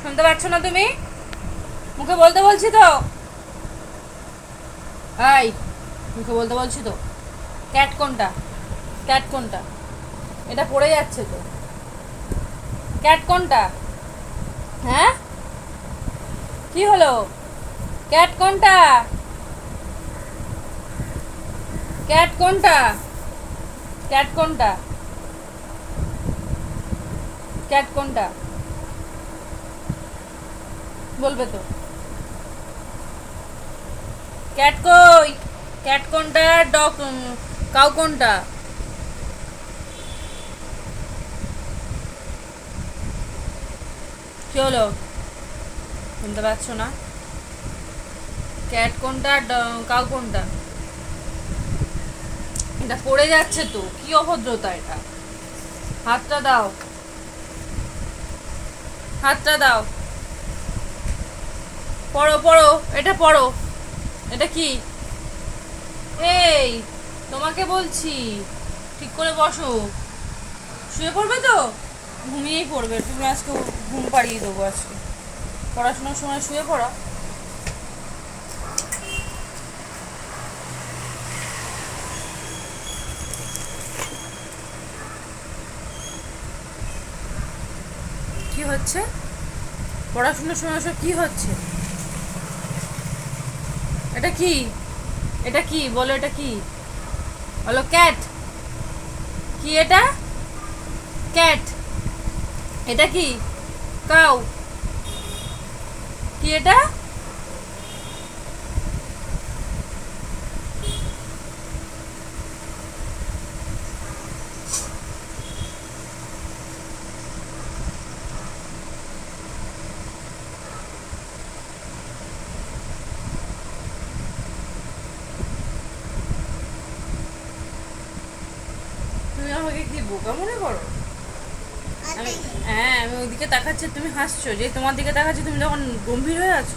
শুনতে পাচ্ছ না তুমি? মুখে বলতে বলছি তো। এই, মুখে বলতে বলছি তো। ক্যাট কোনটা? ক্যাট কোনটা? এটা পড়ে যাচ্ছে তো। ক্যাট কোনটা? হ্যাঁ, কি হলো? ক্যাট কোনটা? ক্যাট কোনটা? ক্যাট কোনটা? ক্যাট কোনটা বলবে তো। ক্যাট কই? ক্যাট কোনটা? ডগ কাউ কোনটা? কি হলো? শুনতে পাচ্ছ না? ক্যাট কোনটা? কাউ কোনটা? এটা পড়ে যাচ্ছে তো, কি অভদ্রতা এটা। হাতটা দাও, হাতটা দাও। পড়ো পড়ো, এটা পড়ো। এটা কি? এই, তোমাকে বলছি ঠিক করে বসো। শুয়ে পড়বে তো? ঘুমিয়েই পড়বে তুমি আজকে। ঘুম পাড়িয়ে দেবো আজকে। পড়াশোনার সময় শুয়ে পড়া। কি হচ্ছে? পড়াশোনার সময় সব কি হচ্ছে? এটা কি? এটা কি বলো? এটা কি বলো? ক্যাট? কি এটা? ক্যাট? এটা কি? কাউ? কি এটা? তুমি আমাকে কি বোকা মনে করো? আমি, হ্যাঁ, আমি ওইদিকে তাকাচ্ছি, তুমি হাসছো। যে তোমার দিকে তাকাচ্ছি তুমি তখন গম্ভীর হয়ে আছো।